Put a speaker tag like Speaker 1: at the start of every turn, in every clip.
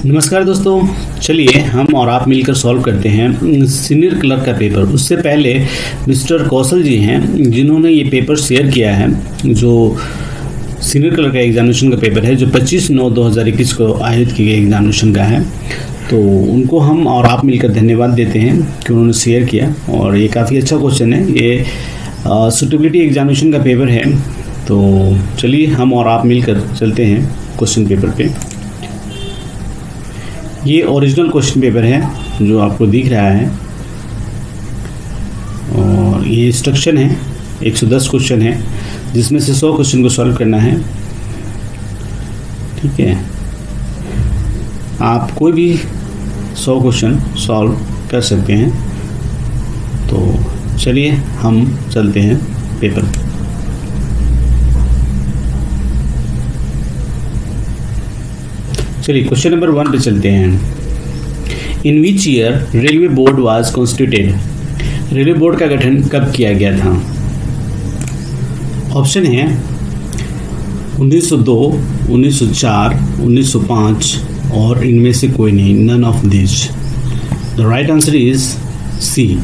Speaker 1: नमस्कार दोस्तों, चलिए हम और आप मिलकर सॉल्व करते हैं सीनियर क्लर्क का पेपर। उससे पहले मिस्टर कौशल जी हैं जिन्होंने ये पेपर शेयर किया है, जो सीनियर क्लर्क का एग्जामिनेशन का पेपर है जो 25/9/2021 को आयोजित किए गए एग्जामिनेशन का है। तो उनको हम और आप मिलकर धन्यवाद देते हैं कि उन्होंने शेयर किया। और ये काफ़ी अच्छा क्वेश्चन है, ये सुटेबिलिटी एग्जामिनेशन का पेपर है। तो चलिए हम और आप मिलकर चलते हैं क्वेश्चन पेपर पे। ये ओरिजिनल क्वेश्चन पेपर है जो आपको दिख रहा है, और ये इंस्ट्रक्शन है। 110 क्वेश्चन है जिसमें से 100 क्वेश्चन को सॉल्व करना है। ठीक है, आप कोई भी 100 क्वेश्चन सॉल्व कर सकते हैं। तो चलिए हम चलते हैं पेपर। चलिए क्वेश्चन नंबर 1 पे चलते हैं। In which year railway board was constituted? Railway board का गठन कब किया गया था? ऑप्शन है 1902, 1904, 1905 और इनमें से कोई नहीं, none of this. The right answer is C.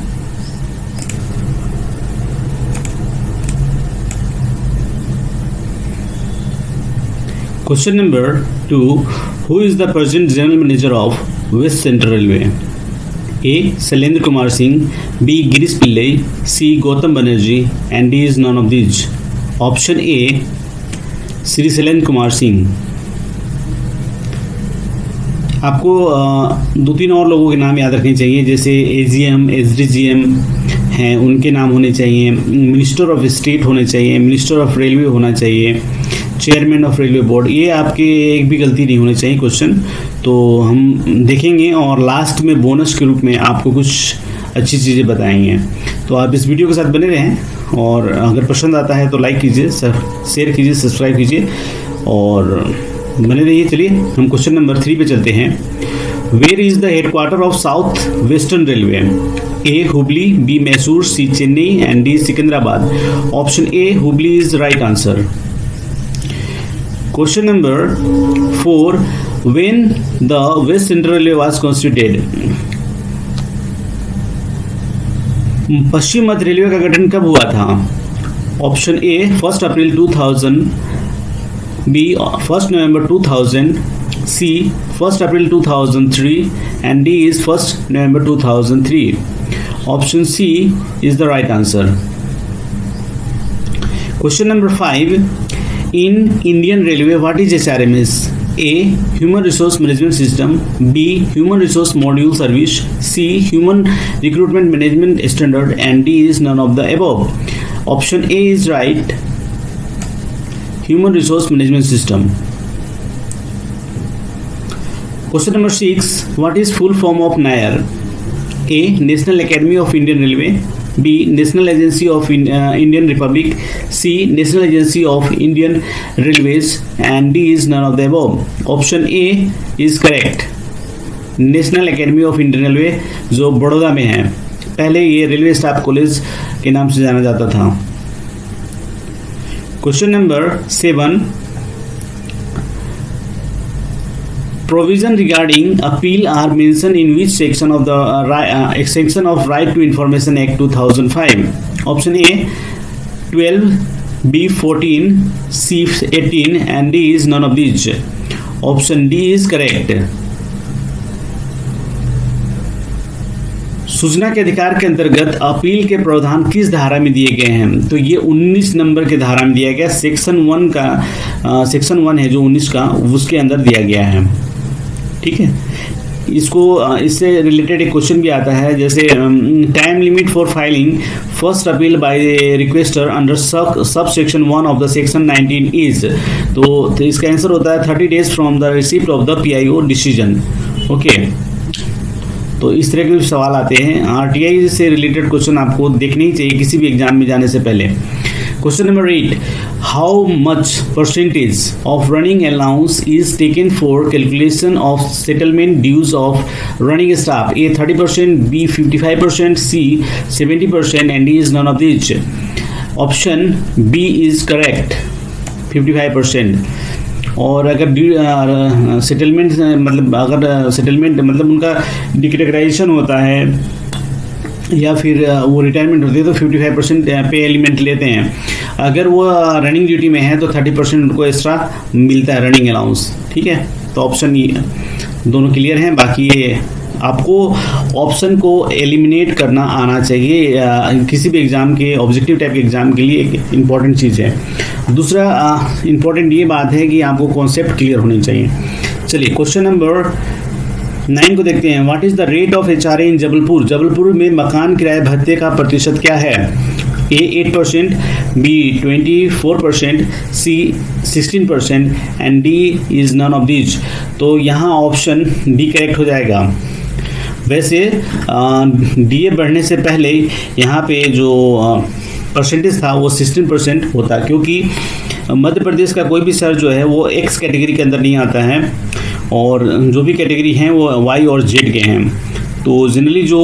Speaker 1: Question number 2. Who is the present general manager of West Central Railway? A. Shailendra Kumar Singh, B. Girish Pillai, C. Gautam Banerjee, and D is none of these. Option A. Shri Shailendra Kumar Singh. आपको 2-3 और लोगों के नाम याद रखने चाहिए, जैसे AGM, SDGM हैं, उनके नाम होने चाहिए। मिनिस्टर ऑफ स्टेट होने चाहिए, मिनिस्टर ऑफ रेलवे होना चाहिए, चेयरमैन ऑफ रेलवे बोर्ड। ये आपके एक भी गलती नहीं होनी चाहिए क्वेश्चन। तो हम देखेंगे और लास्ट में बोनस के रूप में आपको कुछ अच्छी चीज़ें बताएंगे। तो आप इस वीडियो के साथ बने रहें, और अगर पसंद आता है तो लाइक कीजिए, शेयर कीजिए, सब्सक्राइब कीजिए और बने रहिए। चलिए हम क्वेश्चन नंबर 3 पे चलते हैं। Where is the headquarter of south western railway? A Hubli, B Mysore, C Chennai and D Secunderabad. Option A Hubli is right answer. Question number 4. When the West Central Railway was constituted? पश्चिम मध्य रेलवे का गठन कब हुआ था? Option A 1 April 2000, B 1 November 2000, C 1 April 2003 and D is 1 November 2003। Option C is the right answer. Question number 5. In Indian Railway, what is HRMS? A. Human Resource Management System, B. Human Resource Module Service, C. Human Recruitment Management Standard, and D is none of the above. Option A is right. Human Resource Management System. Question number 6. What is full form of NAIR? A. National Academy of Indian Railway, B. National Agency of Indian Republic, C. National Agency of Indian Railways, and D is none of the above. Option A is correct. National Academy of Indian Railway जो बड़ौदा में है, पहले ये railway staff college के नाम से जाना जाता था। Question number 7. Provision regarding appeal are mentioned in which section of the section of Right to Information Act 2005? Option A 12, B 14, C 18 and D is none of these. Option D is correct. सूचना के अधिकार के अंतर्गत appeal के प्रावधान किस धारा में दिए गए हैं? तो ये 19 नंबर के धारा में दिया गया। सेक्शन 1 का सेक्शन 1 है जो 19 का, उसके अंदर दिया गया है। ठीक है, इससे रिलेटेड एक क्वेश्चन भी आता है, जैसे time limit for filing first appeal bye requester under sub section 1 of the section 19 is. तो इसका आंसर होता है 30 days from the receipt of the PIO decision. Okay, तो इस तरह के सवाल आते हैं। RTI से रिलेटेड क्वेश्चन आपको देखने ही चाहिए किसी भी एग्जाम में जाने से पहले। Question number 8. How much percentage of running allowance is taken for calculation of settlement dues of running staff? A 30%, B 55%, C 70% and D is none of these. Option B is correct, 55%. और अगर settlement मतलब अगर settlement मतलब उनका डिकैटेगराइजेशन होता है या फिर वो रिटायरमेंट होती है तो 55% पे एलिमेंट लेते हैं। अगर वो रनिंग ड्यूटी में है तो 30% उनको एक्स्ट्रा मिलता है रनिंग अलाउंस। ठीक है, तो ऑप्शन ये दोनों क्लियर हैं। बाकी ये आपको ऑप्शन को एलिमिनेट करना आना चाहिए किसी भी एग्ज़ाम के ऑब्जेक्टिव टाइप के एग्ज़ाम के लिए, एक इम्पॉर्टेंट चीज़ है। दूसरा इम्पॉर्टेंट ये बात है कि आपको कॉन्सेप्ट क्लियर होनी चाहिए। चलिए क्वेश्चन नंबर 9 को देखते हैं। What is the rate of HRA इन जबलपुर? जबलपुर में मकान किराए भत्ते का प्रतिशत क्या है? A 8%, B 24%, C 16% and D is none of these. तो यहाँ ऑप्शन D करेक्ट हो जाएगा। वैसे DA बढ़ने से पहले यहाँ पे जो परसेंटेज था वो 16% होता, क्योंकि मध्य प्रदेश का कोई भी शहर जो है वो X कैटेगरी के अंदर नहीं आता है और जो भी कैटेगरी हैं वो Y और Z के हैं। तो जनरली जो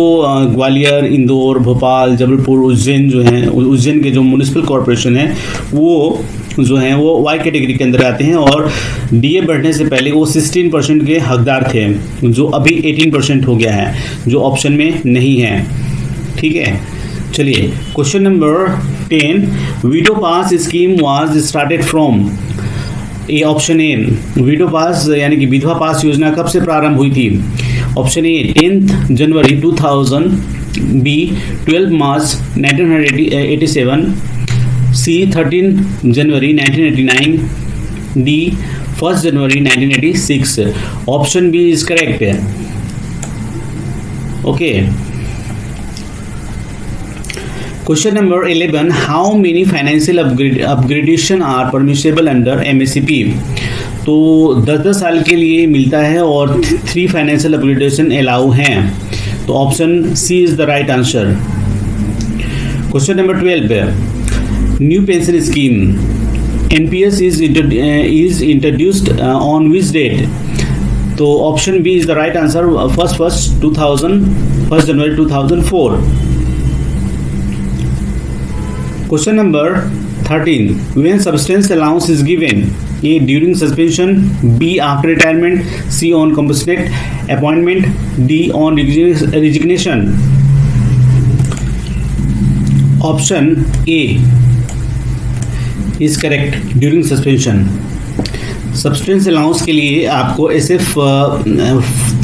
Speaker 1: ग्वालियर, इंदौर, भोपाल, जबलपुर, उज्जैन जो हैं, उज्जैन के जो म्यूनिसिपल कॉरपोरेशन है वो जो हैं वो वाई कैटेगरी के अंदर आते हैं और DA बढ़ने से पहले वो 16% के हकदार थे, जो अभी 18% हो गया है, जो ऑप्शन में नहीं है। ठीक है, चलिए question number 10। Widow pass scheme was started from? A option A, widow pass यानी कि विधवा पास योजना कब से प्रारंभ हुई थी? Option A 10 January 2000, B 12 March 1987, C 13 January 1989, D 1 January 1986। Option B is correct. Okay, question number 11। How many financial upgradation are permissible under MSCP? तो 10-10 साल के लिए मिलता है और 3 फाइनेंशियल अपग्रेडेशन अलाउ हैं। तो option C is the right answer. Question number 12। New pension scheme NPS is introduced on which date? तो option B is the right answer. 1 January 2004। Question number 13। When substance allowance is given? A during suspension, B after retirement, C on compassionate appointment, D on resignation। Option A is correct, during suspension। Substance allowance के लिए आपको SF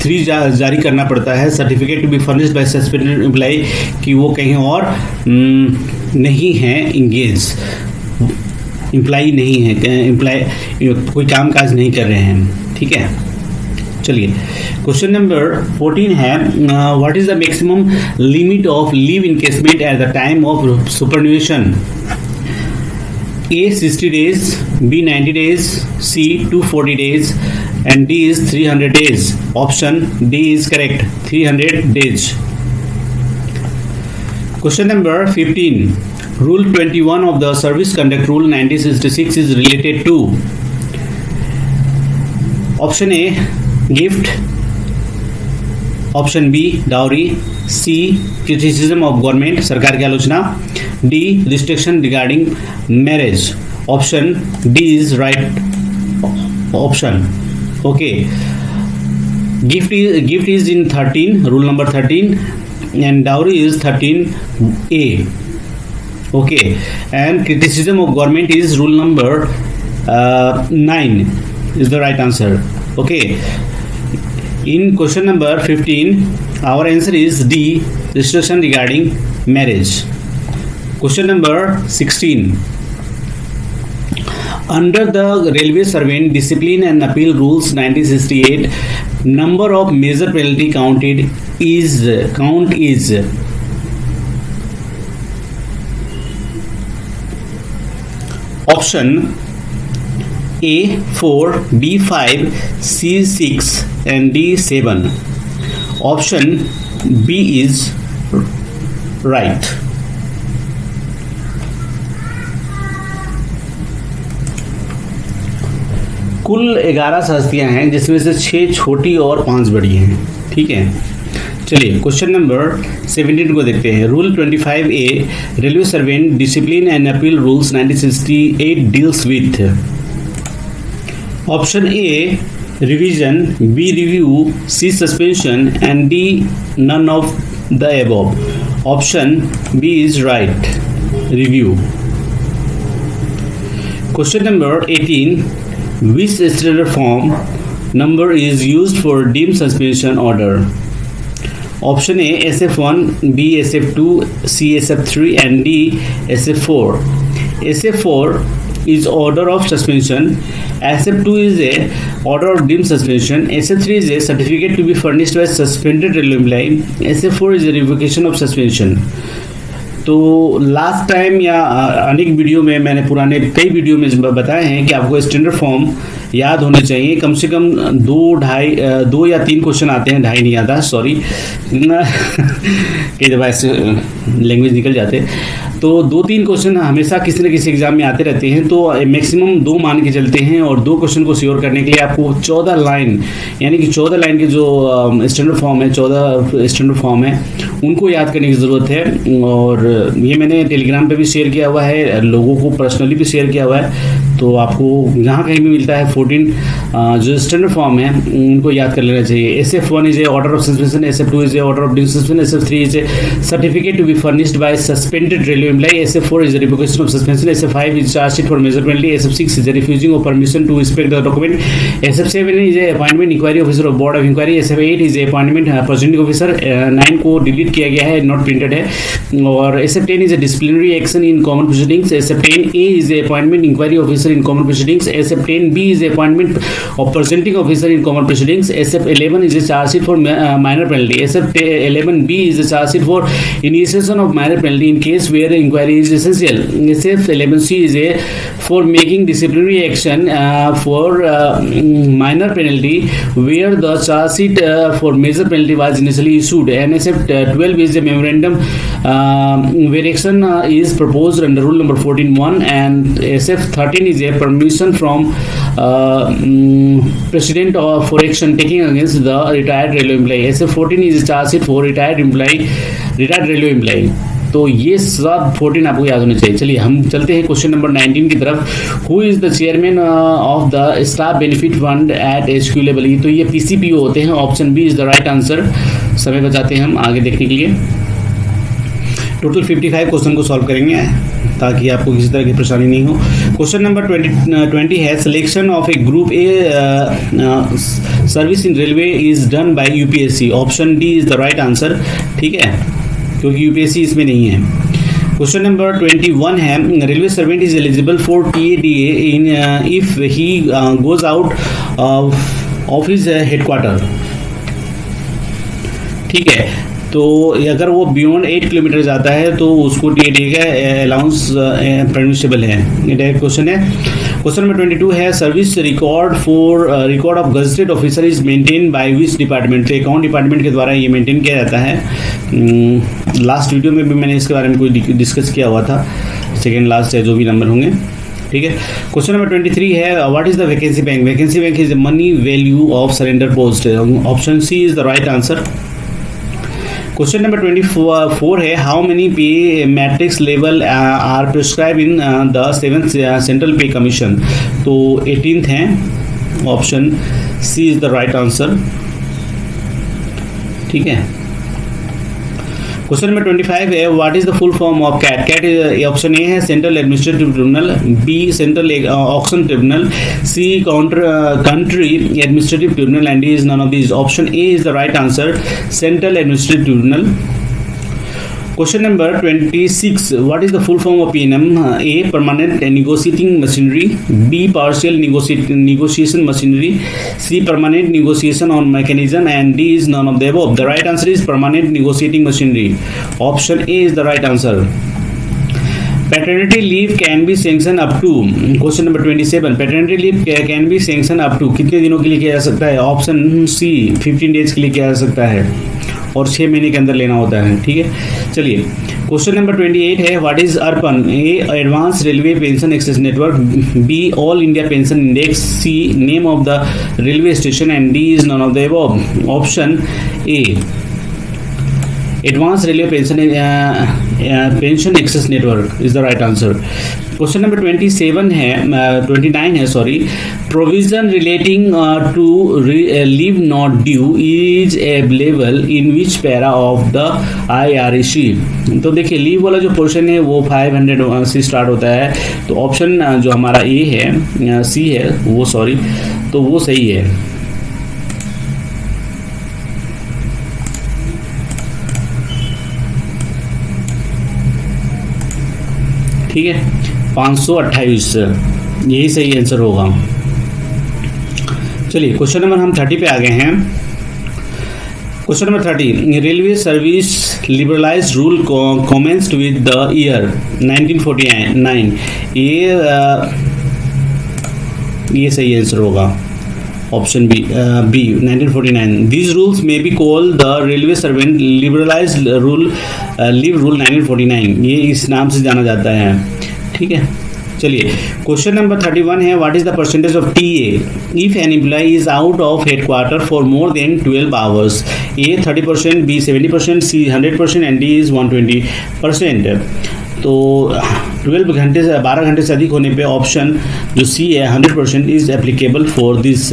Speaker 1: 3 जारी करना पड़ता है, certificate to be furnished by suspended employee, कि वो कहीं और नहीं है इंगेज, एम्प्लॉय नहीं है, एम्प्लॉय कोई काम काज नहीं कर रहे हैं। ठीक है, चलिए क्वेश्चन नंबर 14 है। What is the maximum limit of leave encashment at the time of superannuation? A 60 days, B 90 days, C 240 days and D is 300 days। Option D is correct, 300 days। Question number 15। Rule 21 of the Service Conduct Rule 1966 is related to? Option A gift, option B dowry, C criticism of government, सरकार की आलोचना, D restriction regarding marriage. Option D is right option. Okay, gift is in 13, rule number 13 and dowry is 13A। Okay, and criticism of government is rule number 9 is the right answer. Okay, in question number 15 our answer is D, restriction regarding marriage. Question number 16, under the Railway Servant Discipline and Appeal Rules 1968 number of major penalty count is option A 4, B 5, C 6 and D 7। Option B is right। कुल 11 हस्तियां हैं जिसमें से 6 छोटी और 5 बड़ी हैं। ठीक है, चलिए क्वेश्चन नंबर 17 को देखते हैं। Rule 25A railway servant discipline and appeal rules 1968 deals with. Option A revision, B review, C suspension and D none of the above. Option B is right, review. Question number 18, which standard form number is used for deemed suspension order? Option A SF1, B SF2, C SF3 and D SF4. SF4 is order of suspension, SF2 is a order of deemed suspension, SF3 is a certificate to be furnished by suspended railway employee, SF4 is a revocation of suspension. तो last time या अनेक video में मैंने पुराने कई video में बताए हैं कि आपको स्टैंडर्ड फॉर्म याद होने चाहिए। कम से कम 2 या 3 क्वेश्चन आते हैं, 2.5 नहीं आता, सॉरी कई दफ़ा ऐसे लैंग्वेज निकल जाते। तो 2-3 क्वेश्चन हमेशा किसी न किसी एग्जाम में आते रहते हैं, तो मैक्सिमम 2 मान के चलते हैं। और 2 क्वेश्चन को श्योर करने के लिए आपको 14 लाइन, यानी कि 14 लाइन के जो स्टैंडर्ड फॉर्म है, 14 स्टैंडर्ड फॉर्म है, उनको याद करने की ज़रूरत है। और ये मैंने टेलीग्राम पे भी शेयर किया हुआ है, लोगों को पर्सनली भी शेयर किया हुआ है, तो आपको जहाँ कहीं भी मिलता है 14 जो स्टैंडर्ड फॉर्म है उनको याद कर लेना चाहिए। SF1 is a order of suspension, SF2 is a order of deemed suspension, SF3 is a certificate to be furnished by suspended railway employee, SF4 is a revocation of suspension, SF5 is chargesheet for major penalty, SF6 is a refusing of permission to inspect the document, SF7 is a appointment inquiry officer of board of inquiry, SF8 is a appointment presenting officer, 9 को delete किया गया है, not printed है। और SF10 is a disciplinary action in common proceedings, SF10A is a appointment inquiry officer in common proceedings, SF10B is a appointment of presenting officer in common proceedings, SF11 is a charge sheet for minor penalty, SF11B is a charge sheet for initiation of minor penalty in case where inquiry is essential, SF11C is a for making disciplinary action for minor penalty where the charge sheet for major penalty was initially issued, and SF12 is a memorandum where action is proposed under rule number 14(1), and SF13 is a permission from president for action taking against the retired railway employee, SF14 is a charge sheet for retired railway employee। तो ये सब 14 आपको याद होने चाहिए। चलिए हम चलते हैं क्वेश्चन नंबर 19 की तरफ। Who is the chairman of the staff benefit fund at HQ level? तो ये PCPO होते हैं। Option B is the right answer. समय बचाते हैं हम आगे देखने के लिए। टोटल 55 क्वेश्चन को सॉल्व करेंगे ताकि आपको किसी तरह की परेशानी नहीं हो। क्वेश्चन नंबर 20 है selection of A group a service in railway is done by UPSC। Option D is the right answer, ठीक है, क्योंकि UPSC इसमें नहीं है। क्वेश्चन नंबर 21 है railway servant is eligible for TADA in if he goes out of his headquarter, ठीक है। तो अगर वो बियॉन्ड 8 किलोमीटर जाता है तो उसको TADA का अलाउंस परमिसेबल है। ये डायरेक्ट क्वेश्चन है। क्वेश्चन नंबर 22 है service record of gazetted officer is maintain by which department? तो अकाउंट डिपार्टमेंट के द्वारा ये मेंटेन किया जाता है। लास्ट वीडियो में भी मैंने इसके बारे में कोई डिस्कस किया हुआ था, सेकेंड लास्ट है जो भी नंबर होंगे, ठीक है। क्वेश्चन नंबर 23 है what is the vacancy bank? Vacancy bank is money value of surrender post. Option C is the right answer. Question number 24 है how many pay matrix level are prescribe in the 7th central pay commission? तो 18th हैं। Option C is the right answer, ठीक है। Question number 25 है what is the full form of CAT? CAT option A है central administrative tribunal, B central auction tribunal, C country administrative tribunal and D is none of these. Option A is the right answer, central administrative tribunal. Question number 26 what is the full form of PNM? A permanent negotiating machinery, B partial negotiation machinery, C permanent negotiation on mechanism and D is none of the above. The right answer is permanent negotiating machinery. Option A is the right answer. Paternity leave can be sanction up to. Question number 27 paternity leave can be sanction up to कितने दिनों के लिए किया जा सकता है? Option C 15 days के लिए किया जा सकता है और 6 महीने के अंदर लेना होता है, ठीक है। चलिए क्वेश्चन नंबर 28 है what is ARPAN? A advance railway pension access network, B all India pension index, C name of the railway station and D is none of the above. Option A advance railway pension access network is the right answer. Question number 27 है 29 है sorry, provision relating to leave not due is available in which para of the IRAC। तो देखिए leave वाला जो portion है वो 500 से start होता है, तो ऑप्शन जो हमारा ए है सी है वो सॉरी, तो वो सही है। ठीक है 528 यही सही आंसर होगा। चलिए क्वेश्चन नंबर हम 30 पे आ गए हैं। Question number 30, railway service liberalise rule commenced with the year 1949। ये सही आंसर होगा, ऑप्शन बी 1949। दीज रूल्स में be call the railway servant liberalise rule leave rule 1949, ये इस नाम से जाना जाता है। ठीक है चलिए क्वेश्चन नंबर 31 है, what is the percentage of TA if an employee is out of headquarter for more than 12 hours? A 30%, B 70%, C 100% and D is 120%। तो 12 घंटे से 12 घंटे से अधिक होने पे ऑप्शन जो सी है 100% इज एप्लीकेबल फॉर दिस।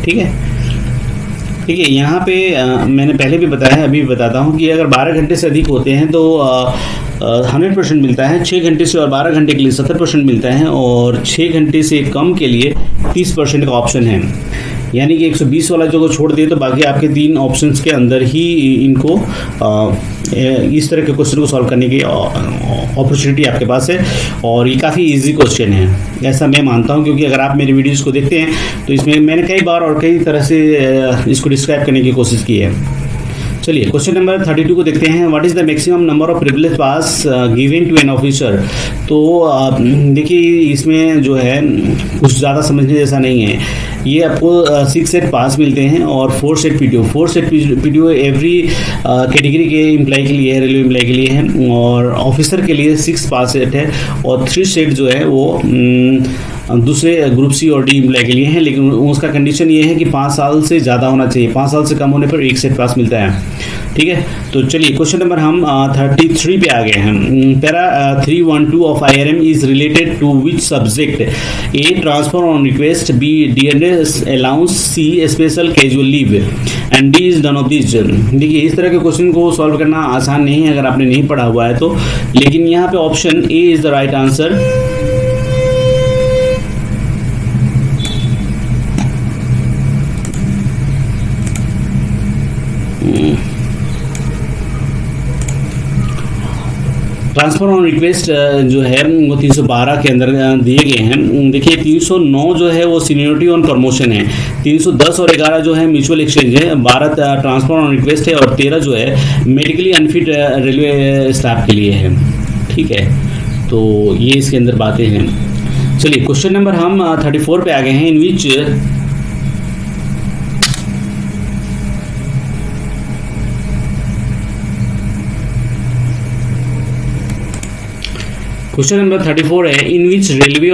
Speaker 1: ठीक है ठीक है यहाँ पे मैंने पहले भी बताया है, अभी भी बताता हूँ कि अगर 12 घंटे से अधिक होते हैं तो 100% मिलता है, 6 घंटे से और 12 घंटे के लिए 70% मिलता है, और 6 घंटे से कम के लिए 30% का ऑप्शन है। यानी कि 120 वाला जो को छोड़ दिए तो बाकी आपके 3 ऑप्शंस के अंदर ही इनको इस तरह के क्वेश्चन को सॉल्व करने की अपॉर्चुनिटी आपके पास है, और ये काफ़ी इजी क्वेश्चन है ऐसा मैं मानता हूँ, क्योंकि अगर आप मेरी वीडियोस को देखते हैं तो इसमें मैंने कई बार और कई तरह से इसको डिस्क्राइब करने की कोशिश की है। चलिए क्वेश्चन नंबर 32 को देखते हैं, what is the maximum number of privilege pass given to an officer? तो देखिए इसमें जो है कुछ ज़्यादा समझने जैसा नहीं है, ये आपको 6 सेट पास मिलते हैं और 4 set PTO। 4 set PTO every category के एम्प्लॉय के लिए है, रेलवे एम्प्लॉय के लिए है, और ऑफिसर के लिए 6 पास सेट है, और 3 सेट जो है वो दूसरे ग्रुप C और D एम्प्लॉय के लिए है, लेकिन उसका कंडीशन ये है कि 5 साल से ज़्यादा होना चाहिए, 5 साल से कम होने पर 1 सेट पास मिलता है। ठीक है तो चलिए क्वेश्चन नंबर हम 33 पे आ गए हैं। Para 312 of IRM is related to which subject? A transfer on request, B DNS allowance, C special casual leave and D is none of this. देखिए इस तरह के क्वेश्चन को सॉल्व करना आसान नहीं है अगर आपने नहीं पढ़ा हुआ है तो, लेकिन यहाँ पे option A is the right answer. Transfer on request जो है वो 312 के अंदर दिए गए हैं। देखिए 309 जो है वो सीनियरिटी ऑन प्रमोशन है, 310 और 11 जो है म्यूचुअल एक्सचेंज है, 12 ट्रांसफर ऑन रिक्वेस्ट है, और 13 जो है मेडिकली अनफिट रेलवे स्टाफ के लिए है। ठीक है तो ये इसके अंदर बातें हैं। चलिए क्वेश्चन नंबर हम 34 पे आ गए हैं, इन विच क्वेश्चन नंबर 34 है, in which railway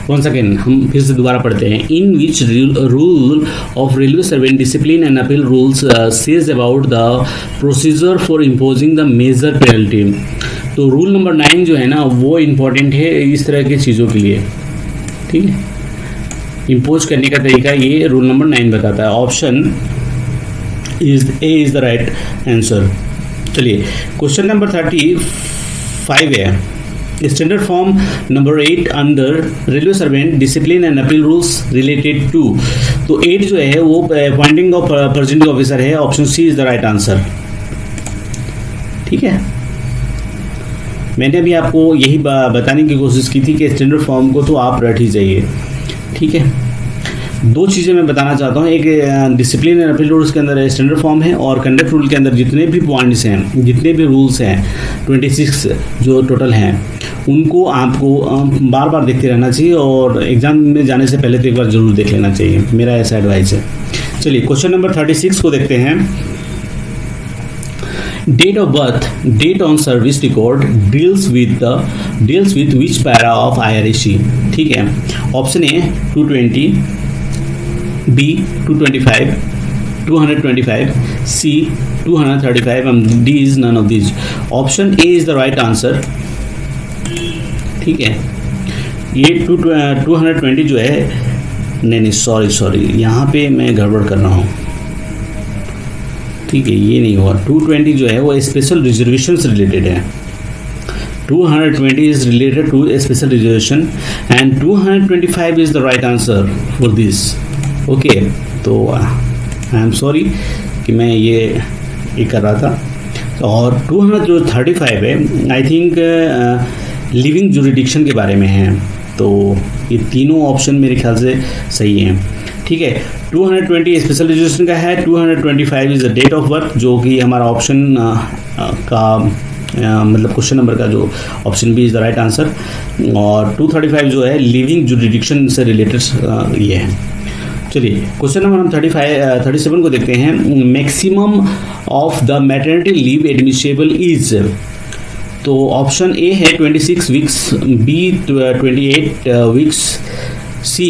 Speaker 1: once again हम फिर से दोबारा पढ़ते हैं। In which rule of railway servant discipline and appeal rules says about the procedure for imposing the major penalty. तो रूल नंबर 9 जो है ना वो इम्पोर्टेंट है इस तरह की चीज़ों के लिए। ठीक है इम्पोज करने का तरीका ये रूल नंबर 9 बताता है। Option is A is the right answer. चलिए क्वेश्चन नंबर 35 है, standard form number 8 under railway servant discipline and appeal rules related to. तो 8 जो है वो अपॉइंटिंग ऑफ प्रेजेंटिंग ऑफिसर है, option C is the right answer. ठीक है मैंने अभी आपको यही बताने की कोशिश की थी कि स्टैंडर्ड फॉर्म को तो आप रट ही जाइए। ठीक है 2 चीज़ें मैं बताना चाहता हूँ, एक डिसिप्लिन एंड अपील रूल्स के अंदर स्टैंडर्ड फॉर्म है, और कंडक्ट रूल के अंदर जितने भी पॉइंट्स हैं, जितने भी रूल्स हैं 26 जो टोटल हैं, उनको आपको बार बार देखते रहना चाहिए, और एग्जाम में जाने से पहले तो एक बार जरूर देख लेना चाहिए, मेरा ऐसा एडवाइस है। चलिए क्वेश्चन नंबर 36 को देखते हैं। Date of birth, date on service record deals with which para of IRAC? ठीक है ऑप्शन A 220, B 225, 225, C 235 and D is none of these. Option A is the right answer. ठीक है, ये 220 जो है, नहीं सॉरी यहाँ पे मैं गड़बड़ कर रहा हूँ। ठीक है, ये नहीं हुआ। 220 जो है वो स्पेशल रिजर्वेशन से रिलेटेड है। 220 is related to a special reservation and 225 is the right answer for this. Okay, तो आई एम सॉरी कि मैं ये कर रहा था। और 235 है, आई थिंक लिविंग जुरिडिक्शन के बारे में है। तो ये तीनों ऑप्शन मेरे ख्याल से सही हैं। ठीक है, 220 स्पेशल रिजर्वेशन का है, 225 is the date of birth, जो कि हमारा ऑप्शन का मतलब क्वेश्चन नंबर का जो option B is the right answer. और 235 जो है लिविंग जुरिडिक्शन से रिलेटेड ये है। चलिए क्वेश्चन नंबर हम 37 को देखते हैं। Maximum of the maternity leave admissible is, तो ऑप्शन ए है 26 weeks, B 28 weeks, C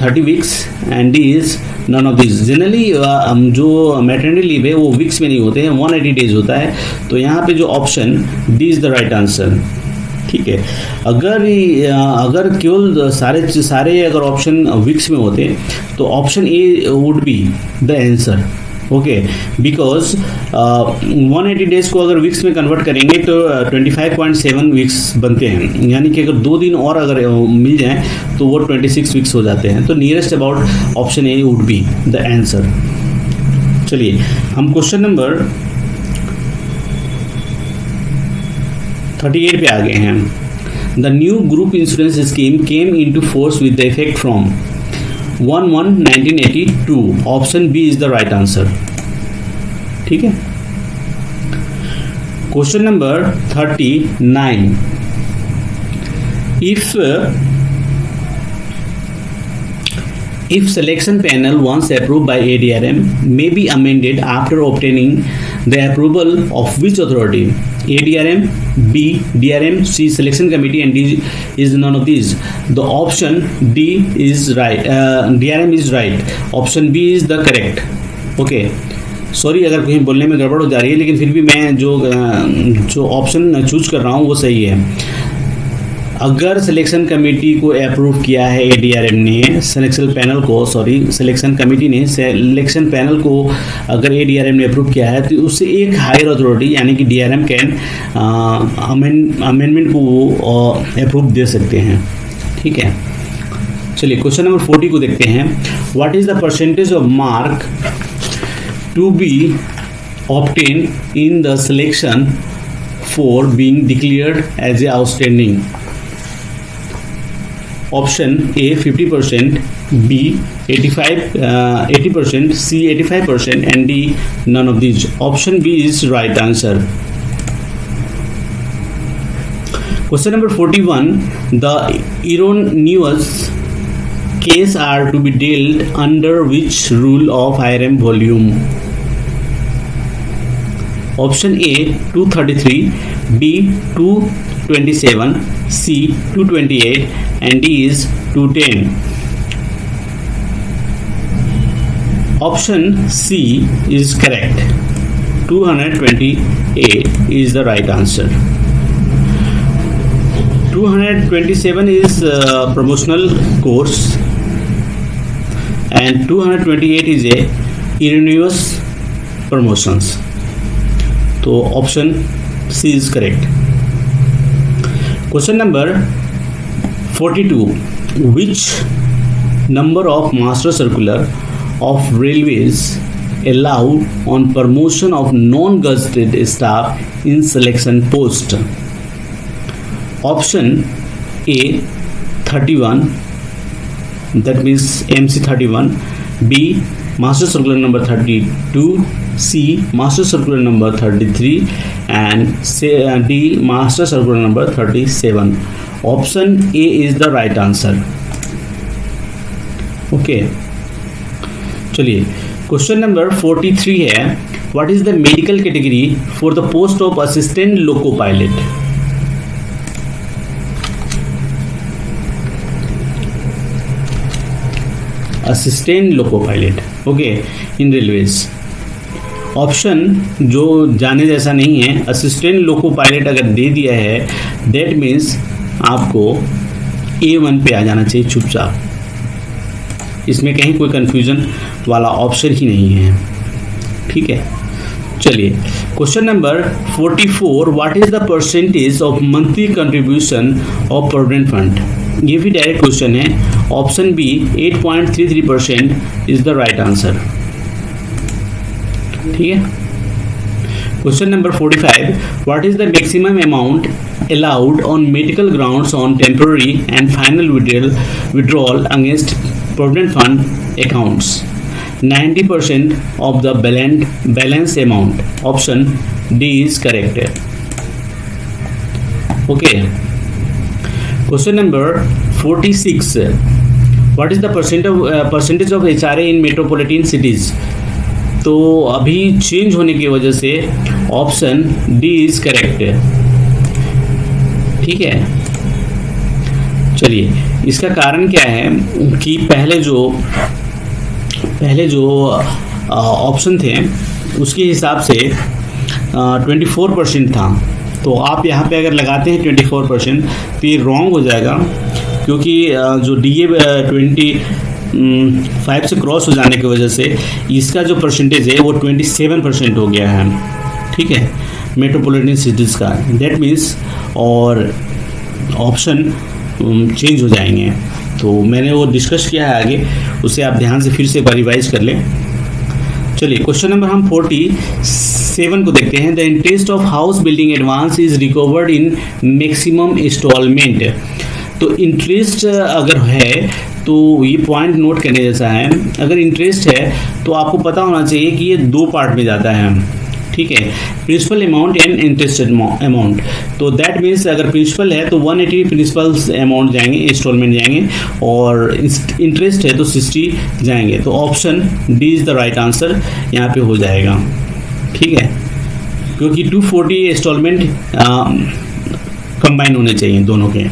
Speaker 1: 30 weeks and D is none of this. Generally जो मैटरनिटी लीव है वो वीक्स में नहीं होते हैं, 180 डेज होता है। तो यहाँ पे जो option D is the right answer. ठीक है, अगर केवल सारे अगर ऑप्शन वीक्स में होते तो option A would be the answer. Okay, because 180 days को अगर वीक्स में कन्वर्ट करेंगे तो 25.7 वीक्स बनते हैं, यानी कि अगर 2 दिन और अगर मिल जाएं तो वो 26 वीक्स हो जाते हैं। तो nearest about option A would be the answer. चलिए हम क्वेश्चन नंबर 38 पे आ गए हैं। The new group insurance scheme came into force with the effect from 1/1/1982। Option B is the right answer. ठीक है, question number 39। If selection panel once approved by ADRM may be amended after obtaining the approval of which authority? ADRM, B DRM, C selection committee and D is none of these. The option D is right. DRM is right. Option B is the correct. Okay. Sorry अगर कहीं बोलने में गड़बड़ हो जा रही है, लेकिन फिर भी मैं जो ऑप्शन चूज कर रहा हूँ वो सही है। अगर सिलेक्शन कमेटी को अप्रूव किया है एडीआरएम ने, सिलेक्शन कमेटी ने सिलेक्शन पैनल को अगर एडीआरएम ने अप्रूव किया है तो उससे एक हायर अथॉरिटी यानी कि डीआरएम कैन अमेंडमेंट को वो अप्रूव दे सकते हैं। ठीक है, चलिए क्वेश्चन नंबर 40 को देखते हैं। What is the percentage of mark to be obtain in the selection for being declared as a outstanding? Option A 50%, B 80%, C 85% and D none of these. Option B is right answer. Question number 41। The erroneous case are to be dealt under which rule of IRM volume? Option A 233, B 227, C 228 and D is 210. Option C is correct. 228 is the right answer. 227 is promotional course and 228 is a erroneous promotions. तो option C is correct. Question number 42। Which number of master circular of railways allowed on promotion of non-gazetted staff in selection post? Option A 31, that means MC 31, B master circular number 32, C master circular number 33 and D master circular number 37. Option A is the right answer. Okay, चलिए question number 43 है। What is the medical category for the post of assistant loco pilot? Assistant loco pilot, okay, in railways. Option जो जाने जैसा नहीं है, assistant loco pilot अगर दे दिया है दैट मीन्स आपको A1 पे आ जाना चाहिए चुपचाप। इसमें कहीं कोई कंफ्यूजन वाला ऑप्शन ही नहीं है, ठीक है। चलिए question number 44, what is the percentage of monthly contribution of provident fund. ये भी डायरेक्ट क्वेश्चन है। Option B 8.33% is the right answer, ठीक है। Question number 45, what is the maximum amount allowed on medical grounds on temporary and final withdrawal against provident fund accounts? 90% of the balance amount. Option D is correct. Okay. Question number 46, what is the percentage of HRA in metropolitan cities? तो अभी change होने की वजह से option D is correct, ठीक है। चलिए इसका कारण क्या है कि पहले जो ऑप्शन थे उसके हिसाब से 24% था, तो आप यहाँ पे अगर लगाते हैं 24% तो ये रॉन्ग हो जाएगा, क्योंकि जो DA 25 से क्रॉस हो जाने की वजह से इसका जो परसेंटेज है वो 27% हो गया है, ठीक है, मेट्रोपॉलिटन सिटीज़ का। दैट मीन्स और ऑप्शन चेंज हो जाएंगे। तो मैंने वो डिस्कस किया है आगे, उसे आप ध्यान से फिर से एक बार रिवाइज कर लें। चलिए क्वेश्चन नंबर हम 47 को देखते हैं। The interest of house building advance is recovered in maximum installment. तो इंटरेस्ट अगर है तो ये पॉइंट नोट करने जैसा है। अगर इंटरेस्ट है तो आपको पता होना चाहिए कि ये दो पार्ट में जाता है, ठीक है, principal amount and interest amount. तो दैट मीन्स अगर प्रिंसिपल है तो 180 प्रिंसिपल अमाउंट जाएंगे, इंस्टॉलमेंट जाएंगे, और इंटरेस्ट है तो 60 जाएंगे। तो option D is the right answer यहाँ पे हो जाएगा, ठीक है, क्योंकि 240 इंस्टॉलमेंट कंबाइन होने चाहिए दोनों के।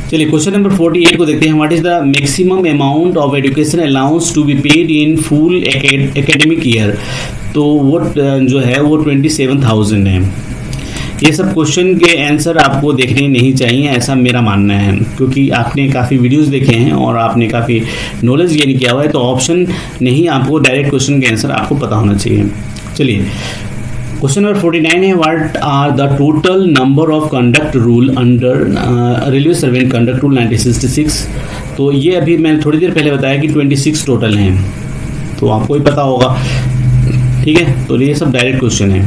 Speaker 1: चलिए क्वेश्चन नंबर 48 को देखते हैं। What is the maximum amount of education allowance to be paid in full academic year. तो वो जो है वो 27,000 है। ये सब क्वेश्चन के आंसर आपको देखने नहीं चाहिए, ऐसा मेरा मानना है, क्योंकि आपने काफ़ी वीडियोस देखे हैं और आपने काफ़ी नॉलेज गेन किया हुआ है। तो ऑप्शन नहीं, आपको डायरेक्ट क्वेश्चन के आंसर आपको पता होना चाहिए। चलिए क्वेश्चन नंबर 49 है। What are the total number of conduct rule under railway servant conduct rule 1966। तो ये अभी मैंने थोड़ी देर पहले बताया कि 26 टोटल हैं, तो आपको ही पता होगा, ठीक है। तो ये सब डायरेक्ट क्वेश्चन है।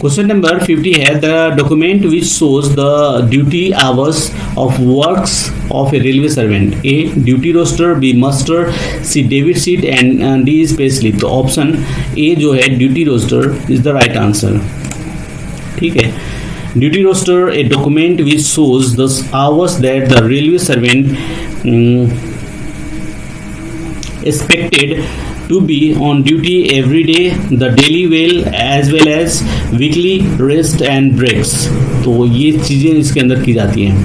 Speaker 1: क्वेश्चन नंबर 50 है। The document which shows the duty hours of works of a railway servant. A duty roster, B muster, C debit sheet and D is pay slip. तो ऑप्शन ए जो है duty roster is the right answer, ठीक है। Duty roster a document which shows the hours that the railway servant expected to be on duty every day, the daily well as well as weekly rest and breaks। तो ये चीज़ें इसके अंदर की जाती हैं।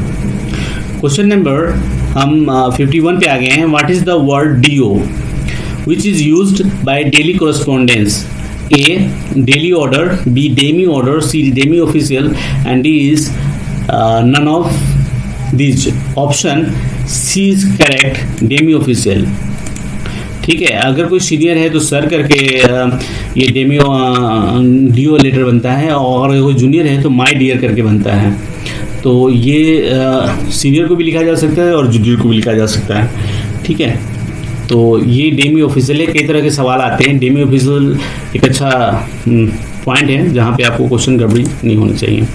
Speaker 1: क्वेश्चन नंबर हम 51 पे आ गए हैं। What is the word DO which is used by daily correspondence. A daily order, B demi order, C demi official and D is none of this. Option C is correct, demi official, ठीक है। अगर कोई senior है तो sir करके ये DO letter बनता है, और अगर कोई जूनियर है तो माय डियर करके बनता है। तो ये सीनियर को भी लिखा जा सकता है और जूनियर को भी लिखा जा सकता है, ठीक है। तो ये डेमी ऑफिशियल है। कई तरह के सवाल आते हैं। डेमी ऑफिशियल एक अच्छा पॉइंट है जहाँ पे आपको क्वेश्चन गड़बड़ी नहीं होनी चाहिए।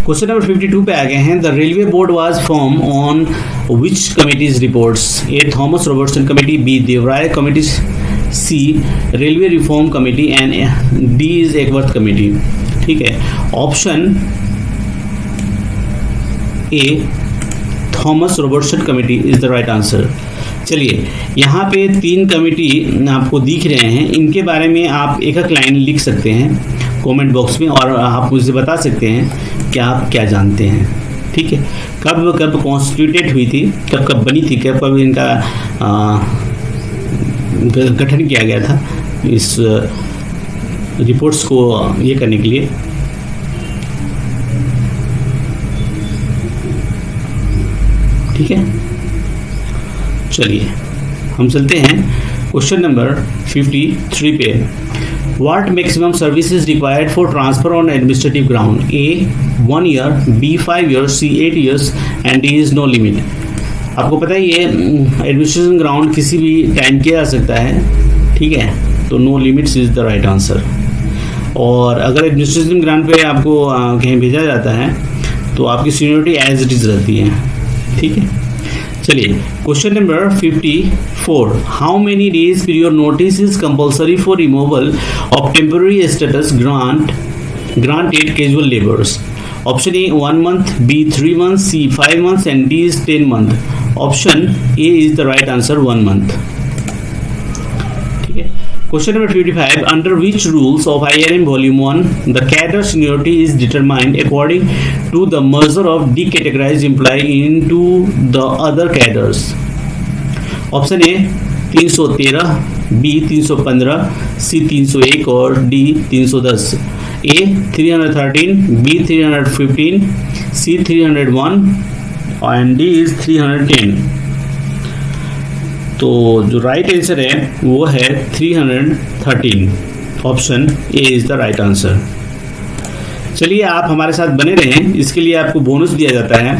Speaker 1: क्वेश्चन नंबर 52 पे आ गए हैं। The railway board was form on which committees reports. A Thomas Robertson committee, B Devrai committee, C railway reform committee and D is Acworth committee, ठीक है। Option A Thomas Robertson committee is the right answer. चलिए यहाँ पे 3 committee आपको दिख रहे हैं, इनके बारे में आप एक लाइन लिख सकते हैं कमेंट बॉक्स में, और आप मुझे बता सकते हैं कि आप क्या जानते हैं, ठीक है, कब कब कॉन्स्टिट्यूटेड हुई थी, कब कब बनी थी, कब कब इनका गठन किया गया था इस रिपोर्ट्स को ये करने के लिए। ठीक है, चलिए हम चलते हैं क्वेश्चन नंबर 53 पे। What maximum service is required for transfer on administrative ground? A 1 year, B 5 years, C 8 years and D is no limit. आपको पता है ये एडमिनिस्ट्रेशन ग्राउंड किसी भी टाइम किया जा सकता है, ठीक है, तो no limits is the right answer. और अगर एडमिनिस्ट्रेशन ग्राउंड पे आपको कहीं भेजा जाता है तो आपकी सीनियरिटी एज इट इज रहती है, ठीक है। चलिए question number 54, how many days period notice is compulsory for removal of temporary status granted casual laborers? Option A 1 month, B 3 months, C 5 months and D is 10 month. Option A is the right answer 1 month। ठीक है, question number 55, under which rules of IRM volume 1 the cadre seniority is determined according to the merger of decategorised employ into the other cadres? Option A 313, B 315, C 301 और D 310। A 313, B 315, C 301 and D is 310। तो जो right answer है वो है 313, option A is the right answer. चलिए आप हमारे साथ बने रहें, इसके लिए आपको बोनस दिया जाता है।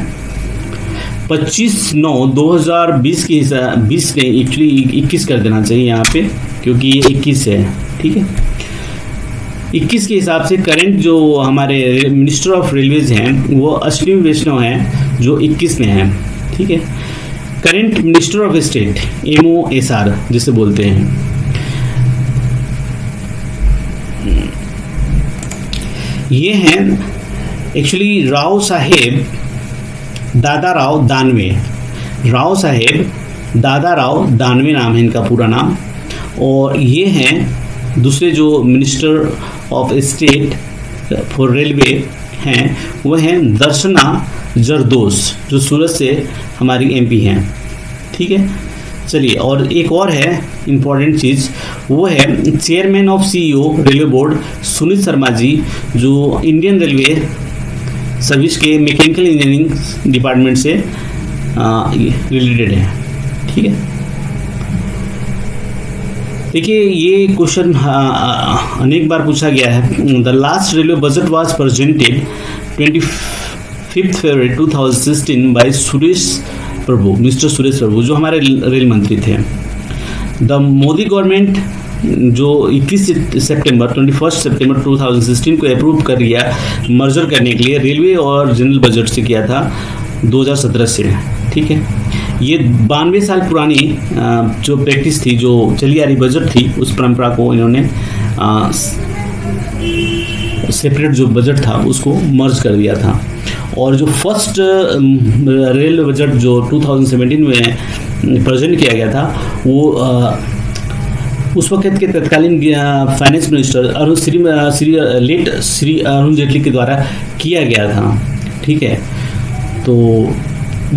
Speaker 1: 25/9/2020 के हिसाब 20 ने एक्चुअली 21 कर देना चाहिए यहाँ पे, क्योंकि ये 21 है, ठीक है। 21 के हिसाब से करंट जो हमारे मिनिस्टर ऑफ रेलवेज हैं वो अश्विनी वैष्णव हैं, जो 21 में हैं, ठीक है। Current minister of state MOSR जिसे बोलते हैं, ये हैं एक्चुअली राव साहेब दादाराव दानवे। राव साहेब दादाराव दानवे नाम है इनका पूरा नाम। और ये हैं दूसरे जो minister of state for railway हैं, वो हैं दर्शना जरदोश, जो सूरत से हमारी MP हैं, ठीक है। चलिए, और एक और है इम्पॉर्टेंट चीज़, वो है chairman of CEO railway board Sunit Sharma ji, जो इंडियन रेलवे सर्विस के मैकेनिकल इंजीनियरिंग डिपार्टमेंट से रिलेटेड है, ठीक है। देखिए ये क्वेश्चन अनेक बार पूछा गया है। The last railway budget was presented 25 February 2016 by Suresh Prabhu, mister Suresh Prabhu, जो हमारे रेल मंत्री थे। द मोदी गवर्नमेंट जो 21 सितंबर 2016 को अप्रूव कर लिया मर्जर करने के लिए रेलवे और जनरल बजट से किया था 2017 से, ठीक है। ये 92 साल पुरानी जो प्रैक्टिस थी, जो चली आ रही बजट थी, उस परंपरा को इन्होंने सेपरेट जो बजट था उसको मर्ज कर दिया था। और जो फर्स्ट रेल बजट जो 2017 में प्रेजेंट किया गया था, वो उस वक्त के तत्कालीन फाइनेंस मिनिस्टर श्री अरुण जेटली के द्वारा किया गया था, ठीक है। तो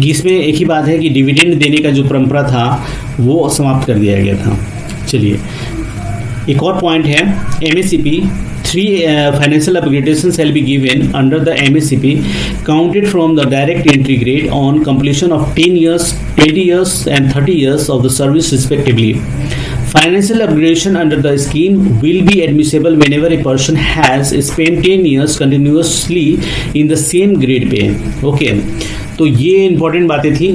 Speaker 1: इसमें एक ही बात है कि डिविडेंड देने का जो परंपरा था वो समाप्त कर दिया गया था। चलिए एक और पॉइंट है MSCP 3 financial applications shall be given under the MSCP counted from the direct entry grade on completion of 10 years, 20 years and 30 years of the service respectively. Financial upgradation under the scheme will be admissible whenever a person has spent 10 years continuously in the same grade पे। Okay, तो ये important बातें थी,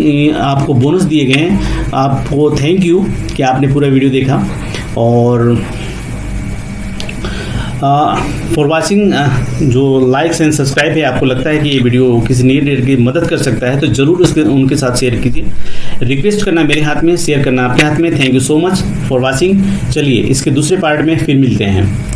Speaker 1: आपको bonus दिए गए हैं। आपको थैंक यू कि आपने पूरा वीडियो देखा। और फॉर वाचिंग, जो लाइक्स एंड सब्सक्राइब है, आपको लगता है कि ये वीडियो किसी नए रीडर की मदद कर सकता है तो ज़रूर उनके साथ शेयर कीजिए। रिक्वेस्ट करना मेरे हाथ में, शेयर करना आपके हाथ में। Thank you so much for watching. चलिए इसके दूसरे पार्ट में फिर मिलते हैं।